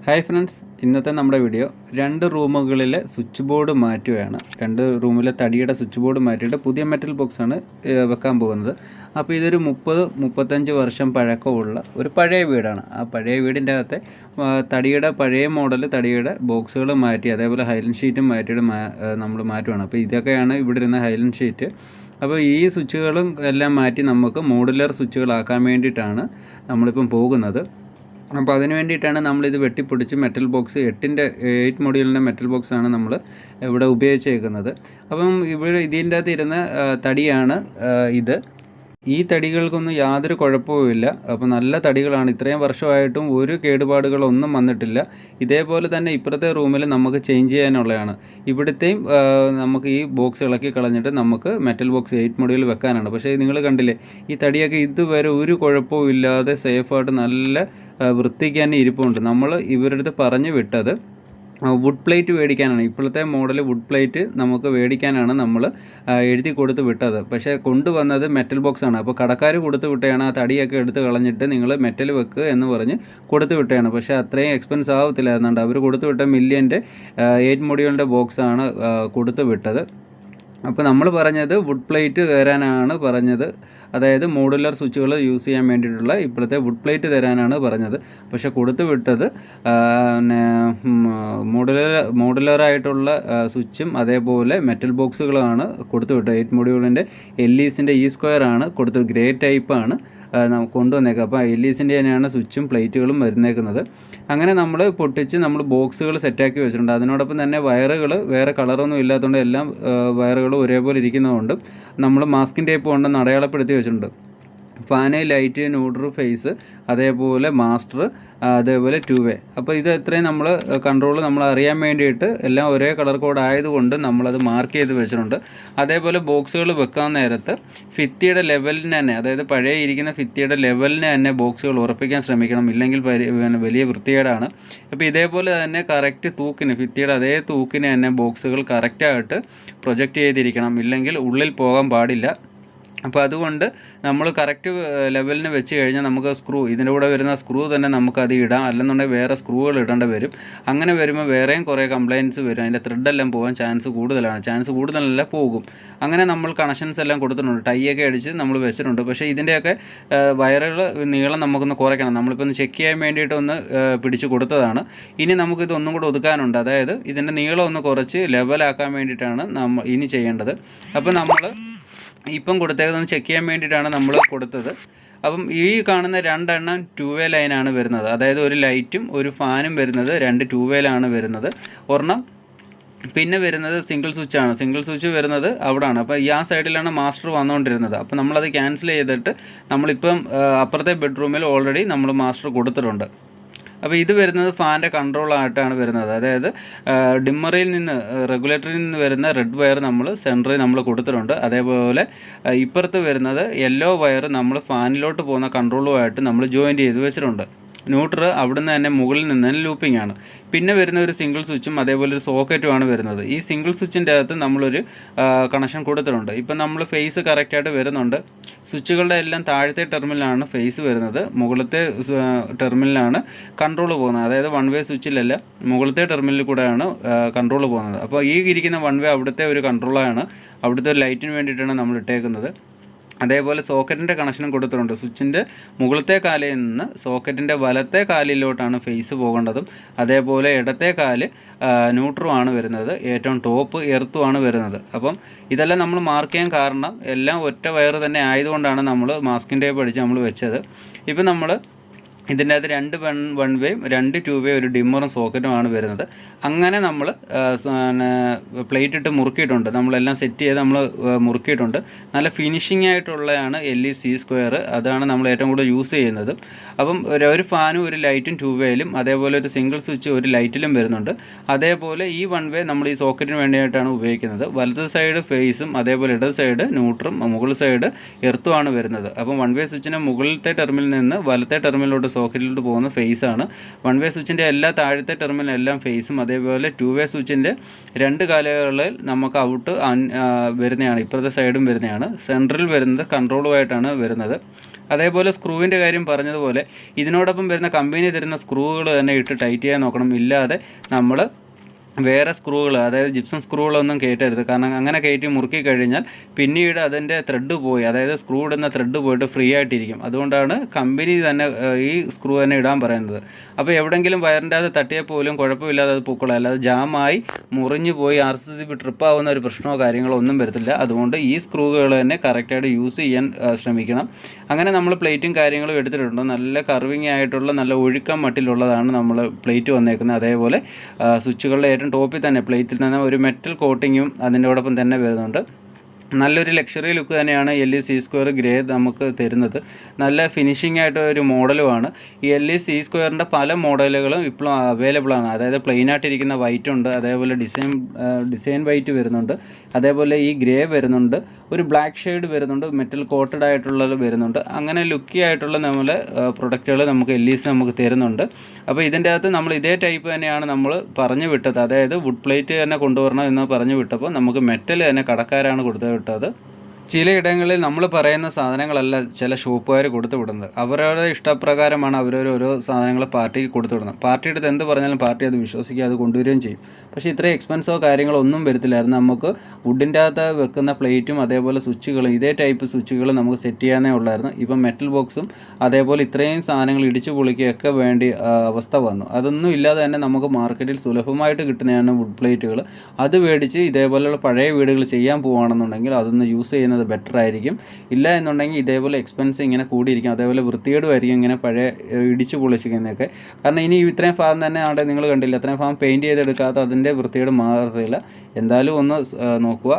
Hi friends, ഇന്നത്തെ നമ്മുടെ video 2 റൂമുകളിലെ switch board മാറ്റുകയാണ്. 2 റൂമിലെ തടിയുടെ സ്വിച്ച് ബോർഡ് മാറ്റിയിട്ട് പുതിയ മെറ്റൽ ബോക്സാണ് വെക്കാൻ പോകുന്നത്. അപ്പോൾ ഇതൊരു 30-35 വർഷം പഴക്കമുള്ള ഒരു പഴയ വീടാണ്. ആ പഴയ വീടിൻ്റെ അകത്തെ തടിയുടെ പഴയ മോഡൽ തടിയുടെ ബോക്സുകൾ മാറ്റി, അതേപോലെ ഹൈലൻഡ് ഷീറ്റും മാറ്റിയിട്ട് നമ്മൾ മാറ്റുകയാണ്. അപ്പോൾ ഇതൊക്കെയാണ് ഇവിടെ ഇരുന്ന ഹൈലൻഡ് ഷീറ്റ്. അപ്പോൾ ഈ സ്വിച്ചുകളും എല്ലാം മാറ്റി നമുക്ക് മോഡുലർ സ്വിച്ചുകളാക്കാൻ വേണ്ടിയിട്ടാണ് നമ്മളിപ്പം പോകുന്നത്. അപ്പോൾ അതിന് വേണ്ടിയിട്ടാണ് നമ്മളിത് വെട്ടിപ്പൊടിച്ച് മെറ്റൽ ബോക്സ് 8 മൊഡ്യൂളിൻ്റെ മെറ്റൽ ബോക്സാണ് നമ്മൾ ഇവിടെ ഉപയോഗിച്ചേക്കുന്നത്. അപ്പം ഇവിടെ ഇതിൻ്റെ അകത്ത് ഇരുന്ന തടിയാണ് ഇത്. ഈ തടികൾക്കൊന്നും യാതൊരു കുഴപ്പവുമില്ല. അപ്പോൾ നല്ല തടികളാണ്. ഇത്രയും വർഷമായിട്ടും ഒരു കേടുപാടുകളൊന്നും വന്നിട്ടില്ല. ഇതേപോലെ തന്നെ ഇപ്പുറത്തെ റൂമിൽ നമുക്ക് ചേഞ്ച് ചെയ്യാനുള്ളതാണ്. ഇവിടുത്തെയും നമുക്ക് ഈ ബോക്സ് ഇളക്കി കളഞ്ഞിട്ട് നമുക്ക് മെറ്റൽ ബോക്സ് 8 മൊഡ്യൂൾ വെക്കാനാണ്. പക്ഷേ നിങ്ങൾ കണ്ടില്ലേ, ഈ തടിയൊക്കെ ഇതുവരെ ഒരു കുഴപ്പവും ഇല്ലാതെ സേഫായിട്ട് നല്ല വൃത്തിക്ക് തന്നെ ഇരിപ്പുണ്ട്. നമ്മൾ ഇവരുടെ അടുത്ത് പറഞ്ഞു വിട്ടത് വുഡ് പ്ലേറ്റ് മേടിക്കാനാണ്. ഇപ്പോഴത്തെ മോഡൽ വുഡ് പ്ലേറ്റ് നമുക്ക് മേടിക്കാനാണ് നമ്മൾ എഴുതി കൊടുത്ത് വിട്ടത്. പക്ഷേ കൊണ്ടുവന്നത് മെറ്റൽ ബോക്സാണ്. അപ്പോൾ കടക്കാർ കൊടുത്ത് വിട്ടതാണ്. ആ തടിയൊക്കെ എടുത്ത് കളഞ്ഞിട്ട് നിങ്ങൾ മെറ്റൽ വെക്കുക എന്ന് പറഞ്ഞ് കൊടുത്ത് വിട്ടതാണ്. പക്ഷേ അത്രയും എക്സ്പെൻസ് ആവത്തില്ലായിരുന്നുണ്ട്. അവർ കൊടുത്ത് വിട്ട മില്യൻ്റെ 8 മൊഡ്യൂളിൻ്റെ ബോക്സാണ് കൊടുത്ത് വിട്ടത്. അപ്പോൾ നമ്മൾ പറഞ്ഞത് വുഡ് പ്ലേറ്റ് തരാനാണ് പറഞ്ഞത്. അതായത് മോഡുലർ സ്വിച്ചുകൾ യൂസ് ചെയ്യാൻ വേണ്ടിയിട്ടുള്ള ഇപ്പോഴത്തെ വുഡ് പ്ലേറ്റ് തരാനാണ് പറഞ്ഞത്. പക്ഷേ കൊടുത്തു വിട്ടത് മോഡുലറായിട്ടുള്ള സ്വിച്ചും അതേപോലെ മെറ്റൽ ബോക്സുകളാണ് കൊടുത്തു വിട്ടത്. 8 മൊഡ്യൂളിൻ്റെ എല്ലീസിൻ്റെ E² ആണ് കൊടുത്തത്. ഗ്രേ ടൈപ്പാണ് കൊണ്ടുവന്നേക്കുക. അപ്പോൾ എല്ലീസിൻ്റെ തന്നെയാണ് സ്വിച്ചും പ്ലേറ്റുകളും വരുന്നേക്കുന്നത്. അങ്ങനെ നമ്മൾ പൊട്ടിച്ച് നമ്മൾ ബോക്സുകൾ സെറ്റാക്കി വെച്ചിട്ടുണ്ട്. അതിനോടൊപ്പം തന്നെ വയറുകൾ വേറെ കളറൊന്നും ഇല്ലാത്തതുകൊണ്ട് എല്ലാം വയറുകളും ഒരേപോലെ ഇരിക്കുന്നതുകൊണ്ട് നമ്മൾ മാസ്കിൻ ടേപ്പ് കൊണ്ടൊന്ന് അടയാളപ്പെടുത്തി വെച്ചിട്ടുണ്ട്. ഫാന്, ലൈറ്റ്, ന്യൂട്രൽ, ഫേസ്, അതേപോലെ മാസ്റ്റർ, അതേപോലെ 2 വേ. അപ്പോൾ ഇത് എത്രയും നമ്മൾ കൺട്രോൾ നമ്മൾ അറിയാൻ വേണ്ടിയിട്ട് എല്ലാം ഒരേ കളർ കോഡ് ആയതുകൊണ്ട് നമ്മളത് മാർക്ക് ചെയ്ത് വെച്ചിട്ടുണ്ട്. അതേപോലെ ബോക്സുകൾ വെക്കാൻ നേരത്ത് ഭിത്തിയുടെ ലെവലിന് തന്നെ, അതായത് പഴയ ഇരിക്കുന്ന ഭിത്തിയുടെ ലെവലിന് തന്നെ ബോക്സുകൾ ഉറപ്പിക്കാൻ ശ്രമിക്കണം. ഇല്ലെങ്കിൽ വലിയ വൃത്തികേടാണ്. അപ്പോൾ ഇതേപോലെ തന്നെ കറക്റ്റ് തൂക്കിന്, ഭിത്തിയുടെ അതേ തൂക്കിന് തന്നെ ബോക്സുകൾ കറക്റ്റായിട്ട് പ്രൊജക്റ്റ് ചെയ്തിരിക്കണം. ഇല്ലെങ്കിൽ ഉള്ളിൽ പോകാൻ പാടില്ല. അപ്പോൾ അതുകൊണ്ട് നമ്മൾ കറക്റ്റ് ലെവലിന് വെച്ച് കഴിഞ്ഞാൽ നമുക്ക് സ്ക്രൂ, ഇതിൻ്റെ കൂടെ വരുന്ന സ്ക്രൂ തന്നെ നമുക്കത് ഇടാം. അല്ലെന്നുണ്ടെങ്കിൽ വേറെ സ്ക്രൂകൾ ഇടേണ്ടി വരും. അങ്ങനെ വരുമ്പോൾ വേറെയും കുറേ കംപ്ലയിൻറ്റ്സ് വരും. അതിൻ്റെ ത്രെഡെല്ലാം പോകാൻ ചാൻസ് കൂടുതലല്ല പോകും. അങ്ങനെ നമ്മൾ കണക്ഷൻസ് എല്ലാം കൊടുത്തിട്ടുണ്ട്. ടൈയൊക്കെ അടിച്ച് നമ്മൾ വെച്ചിട്ടുണ്ട്. പക്ഷേ ഇതിൻ്റെയൊക്കെ വയറുകൾ നീളം നമുക്കൊന്ന് കുറയ്ക്കണം. നമ്മളിപ്പോൾ ഒന്ന് ചെക്ക് ചെയ്യാൻ വേണ്ടിയിട്ടൊന്ന് പിടിച്ച് കൊടുത്തതാണ്. ഇനി നമുക്കിതൊന്നും കൂടെ ഒതുക്കാനുണ്ട്. അതായത് ഇതിൻ്റെ നീളം ഒന്ന് കുറച്ച് ലെവലാക്കാൻ വേണ്ടിയിട്ടാണ് നമ്മൾ ഇനി ചെയ്യേണ്ടത്. അപ്പോൾ നമ്മൾ ഇപ്പം കൊടുത്തേക്കൊന്ന് ചെക്ക് ചെയ്യാൻ വേണ്ടിയിട്ടാണ് നമ്മൾ കൊടുത്തത്. അപ്പം ഈ കാണുന്ന 2 എണ്ണം 2 വേ ലൈനാണ് വരുന്നത്. അതായത് ഒരു ലൈറ്റും ഒരു ഫാനും വരുന്നത് 2 2 വേയിലാണ് വരുന്നത്. ഒരെണ്ണം പിന്നെ വരുന്നത് സിംഗിൾ സ്വിച്ചാണ്. സിംഗിൾ സ്വിച്ച് വരുന്നത് അവിടെയാണ്. അപ്പോൾ ഈ ആ സൈഡിലാണ് മാസ്റ്റർ വന്നുകൊണ്ടിരുന്നത്. അപ്പോൾ നമ്മളത് ക്യാൻസൽ ചെയ്തിട്ട് നമ്മളിപ്പം അപ്പുറത്തെ ബെഡ്റൂമിൽ ഓൾറെഡി നമ്മൾ മാസ്റ്റർ കൊടുത്തിട്ടുണ്ട്. അപ്പോൾ ഇത് വരുന്നത് ഫാൻ്റെ കൺട്രോളായിട്ടാണ് വരുന്നത്. അതായത് ഡിമ്മറിൽ നിന്ന്, റെഗുലേറ്ററിൽ നിന്ന് വരുന്ന റെഡ് വയർ നമ്മൾ സെൻറ്ററിൽ നമ്മൾ കൊടുത്തിട്ടുണ്ട്. അതേപോലെ ഇപ്പുറത്ത് വരുന്നത് യെല്ലോ വയർ നമ്മൾ ഫാനിലോട്ട് പോകുന്ന കൺട്രോളുമായിട്ട് നമ്മൾ ജോയിൻറ്റ് ചെയ്ത് വെച്ചിട്ടുണ്ട്. ന്യൂട്രൽ അവിടുന്ന് തന്നെ മുകളിൽ നിന്ന് തന്നെ ലൂപ്പിംഗ് ആണ്. പിന്നെ വരുന്ന ഒരു സിംഗിൾ സ്വിച്ചും അതേപോലെ ഒരു സോക്കറ്റുമാണ് വരുന്നത്. ഈ സിംഗിൾ സ്വിച്ചിൻ്റെ അകത്ത് നമ്മളൊരു കണക്ഷൻ കൊടുത്തിട്ടുണ്ട്. ഇപ്പം നമ്മൾ ഫേസ് കറക്റ്റായിട്ട് വരുന്നുണ്ട്. സ്വിച്ചുകളുടെ എല്ലാം താഴത്തെ ടെർമിനലാണ് ഫേസ് വരുന്നത്. മുകളിലത്തെ ടെർമിനലാണ് കൺട്രോൾ പോകുന്നത്. അതായത് 1 വേ സ്വിച്ചിലല്ല, മുകളിലത്തെ ടെർമിനലിൽ കൂടെയാണ് കൺട്രോൾ പോകുന്നത്. അപ്പോൾ ഈ ഇരിക്കുന്ന 1 വേ അവിടുത്തെ ഒരു കൺട്രോളാണ്. അവിടുത്തെ ഒരു ലൈറ്റിന് വേണ്ടിയിട്ടാണ് നമ്മൾ ഇട്ടേക്കുന്നത്. അതേപോലെ സോക്കറ്റിൻ്റെ കണക്ഷനും കൊടുത്തിട്ടുണ്ട്. സ്വിച്ചിൻ്റെ മുകളിലത്തെ കാലിൽ നിന്ന് സോക്കറ്റിൻ്റെ വലത്തെ കാലിലോട്ടാണ് ഫേസ് പോകേണ്ടതും. അതേപോലെ ഇടത്തെ കാല് ന്യൂട്രുമാണ് വരുന്നത്. ഏറ്റവും ടോപ്പ് എർത്തുമാണ് വരുന്നത്. അപ്പം ഇതെല്ലാം നമ്മൾ മാർക്ക് ചെയ്യാൻ കാരണം എല്ലാം ഒറ്റ വയർ തന്നെ ആയതുകൊണ്ടാണ് നമ്മൾ മാസ്കിൻ ടേപ്പ് അടിച്ച് നമ്മൾ വെച്ചത്. ഇപ്പം നമ്മൾ ഇതിൻ്റെ അകത്ത് 2 1 വേയും 2 2 വേ ഒരു ഡിമ്മറും സോക്കറ്റുമാണ് വരുന്നത്. അങ്ങനെ നമ്മൾ പ്ലേറ്റ് ഇട്ട് മുറുക്കിയിട്ടുണ്ട്. നമ്മളെല്ലാം സെറ്റ് ചെയ്ത് നമ്മൾ മുറുക്കിയിട്ടുണ്ട്. നല്ല ഫിനിഷിംഗ് ആയിട്ടുള്ളതാണ് LE² അതാണ് നമ്മൾ ഏറ്റവും കൂടുതൽ യൂസ് ചെയ്യുന്നത്. അപ്പം ഒരു ഫാനും ഒരു ലൈറ്റും 2 വേയിലും അതേപോലെ ഒരു സിംഗിൾ സ്വിച്ച് ഒരു ലൈറ്റിലും വരുന്നുണ്ട്. അതേപോലെ ഈ 1 വേ നമ്മൾ ഈ സോക്കറ്റിന് വേണ്ടിയിട്ടാണ് ഉപയോഗിക്കുന്നത്. വലത് സൈഡ് ഫേസും അതേപോലെ ഇടത് സൈഡ് ന്യൂട്രും മുകൾ സൈഡ് എർത്തുമാണ് വരുന്നത്. അപ്പം 1 വേ സ്വിച്ചിന് മുകളിലത്തെ ടെർമിനലിൽ നിന്ന് വലത്തെ ടെർമിനലിലോട്ട് സോക്കറ്റിലോട്ട് പോകുന്ന ഫേസാണ്. 1 വേ സ്വിച്ചിൻ്റെ എല്ലാ താഴത്തെ ടെർമിനലെല്ലാം ഫേസും അതേപോലെ 2 വേ സ്വിച്ചിൻ്റെ 2 കാലുകളിൽ നമുക്ക് ഔട്ട് വരുന്നതാണ്. ഇപ്പുറത്തെ സൈഡും വരുന്നതാണ്. സെൻട്രൽ വരുന്നത് കൺട്രോളുമായിട്ടാണ് വരുന്നത്. അതേപോലെ സ്ക്രൂവിൻ്റെ കാര്യം പറഞ്ഞതുപോലെ ഇതിനോടൊപ്പം വരുന്ന കമ്പനി തരുന്ന സ്ക്രൂകൾ തന്നെ ഇട്ട് ടൈറ്റ് ചെയ്യാൻ നോക്കണം. ഇല്ലാതെ നമ്മൾ വേറെ സ്ക്രൂകൾ, അതായത് ജിപ്സം സ്ക്രൂകളൊന്നും കയറ്റരുത്. കാരണം അങ്ങനെ കയറ്റി മുറുക്കി കഴിഞ്ഞാൽ പിന്നീട് അതിൻ്റെ ത്രെഡ് പോയി, അതായത് സ്ക്രൂ ഇടുന്ന ത്രെഡ് പോയിട്ട് ഫ്രീ ആയിട്ടിരിക്കും. അതുകൊണ്ടാണ് കമ്പനി തന്നെ ഈ സ്ക്രൂ തന്നെ ഇടാൻ പറയുന്നത്. അപ്പോൾ എവിടെയെങ്കിലും വയറിൻ്റെ അത് തട്ടിയാൽ പോലും കുഴപ്പമില്ലാതെ അത് പൊക്കോളാം. അല്ലാതെ ജാമായി മുറിഞ്ഞു പോയി RCB ട്രിപ്പാവുന്ന ഒരു പ്രശ്നമോ കാര്യങ്ങളോ ഒന്നും വരത്തില്ല. അതുകൊണ്ട് ഈ സ്ക്രൂകൾ തന്നെ കറക്റ്റായിട്ട് യൂസ് ചെയ്യാൻ ശ്രമിക്കണം. അങ്ങനെ നമ്മൾ പ്ലേറ്റും കാര്യങ്ങളും എടുത്തിട്ടുണ്ട്. നല്ല കർവിങ് ആയിട്ടുള്ള നല്ല ഒഴുക്കം മട്ടിലുള്ളതാണ് നമ്മൾ പ്ലേറ്റ് വന്നേക്കുന്നത്. അതേപോലെ സ്വിച്ചുകളുടെ ഏറ്റവും ടോപ്പിൽ തന്നെ പ്ലേറ്റിൽ തന്നെ ഒരു മെറ്റൽ കോട്ടിങ്ങും അതിൻ്റെയോടൊപ്പം തന്നെ വരുന്നുണ്ട്. നല്ലൊരു ലക്ഷറി ലുക്ക് തന്നെയാണ് LE-C² ഗ്രേ നമുക്ക് തരുന്നത്. നല്ല ഫിനിഷിംഗ് ആയിട്ട് ഒരു മോഡലുമാണ്. ഈ LE-C² പല മോഡലുകളും ഇപ്പോഴും അവൈലബിൾ ആണ്. അതായത് പ്ലെയിൻ ആയിട്ടിരിക്കുന്ന വൈറ്റ് ഉണ്ട്, അതേപോലെ ഡിസൈൻ വൈറ്റ് വരുന്നുണ്ട്, അതേപോലെ ഈ ഗ്രേ വരുന്നുണ്ട്, ഒരു ബ്ലാക്ക് ഷെയ്ഡ് വരുന്നുണ്ട്, മെറ്റൽ കോട്ടഡ് ആയിട്ടുള്ളത് വരുന്നുണ്ട്. അങ്ങനെ ലുക്കി ആയിട്ടുള്ള നമ്മളെ പ്രൊഡക്റ്റുകൾ നമുക്ക് LEs നമുക്ക് തരുന്നുണ്ട്. അപ്പോൾ ഇതിൻ്റെ അകത്ത് നമ്മൾ ഇതേ ടൈപ്പ് തന്നെയാണ് നമ്മൾ പറഞ്ഞു വിട്ടത്. അതായത് വുഡ് പ്ലേറ്റ് തന്നെ കൊണ്ടുവരണം എന്ന് പറഞ്ഞു വിട്ടപ്പോൾ നമുക്ക് മെറ്റൽ തന്നെ കടക്കാരാണ് കൊടുത്തു വിട്ടത്. ചിലയിടങ്ങളിൽ നമ്മൾ പറയുന്ന സാധനങ്ങളല്ല ചില ഷോപ്പുകാർ കൊടുത്തു വിടുന്നത്. അവരവരുടെ ഇഷ്ടപ്രകാരമാണ് ഓരോ സാധനങ്ങൾ പാർട്ടിക്ക് കൊടുത്തു വിടുന്നത്. പാർട്ടിയുടെ അടുത്ത് എന്ത് പറഞ്ഞാലും പാർട്ടി അത് വിശ്വസിക്കുക, അത് കൊണ്ടുവരികയും ചെയ്യും. പക്ഷേ ഇത്രയും എക്സ്പെൻസോ കാര്യങ്ങളോ ഒന്നും വരത്തില്ലായിരുന്നു. നമുക്ക് വുഡിൻ്റെ അകത്ത് വെക്കുന്ന പ്ലേറ്റും അതേപോലെ സ്വിച്ചുകളും ഇതേ ടൈപ്പ് സ്വിച്ചുകൾ നമുക്ക് സെറ്റ് ചെയ്യാനേ ഉള്ളായിരുന്നു. ഇപ്പം മെറ്റൽ ബോക്സും അതേപോലെ ഇത്രയും സാധനങ്ങൾ ഇടിച്ചു പൊളിക്കുകയൊക്കെ വേണ്ടി അവസ്ഥ വന്നു. അതൊന്നും ഇല്ലാതെ തന്നെ നമുക്ക് മാർക്കറ്റിൽ സുലഭമായിട്ട് കിട്ടുന്നതാണ് വുഡ് പ്ലേറ്റുകൾ. അത് മേടിച്ച് ഇതേപോലെയുള്ള പഴയ വീടുകൾ ചെയ്യാൻ പോവുകയാണെന്നുണ്ടെങ്കിൽ അതൊന്ന് യൂസ് ചെയ്യുന്നത് ബെറ്റർ ആയിരിക്കും. ഇല്ല എന്നുണ്ടെങ്കിൽ ഇതേപോലെ എക്സ്പെൻസ് ഇങ്ങനെ കൂടിയിരിക്കും, അതേപോലെ വൃത്തികേടുമായിരിക്കും ഇങ്ങനെ പഴയ ഇടിച്ചു പൊളിച്ചിരിക്കുന്നതൊക്കെ. കാരണം ഇനി ഇത്രയും ഭാഗം തന്നെ അവിടെ നിങ്ങൾ കണ്ടില്ല, അത്രയും ഭാഗം പെയിൻറ്റ് ചെയ്തെടുക്കാത്ത അതിൻ്റെ വൃത്തികേട് മാറത്തില്ല. എന്തായാലും ഒന്ന് നോക്കുക.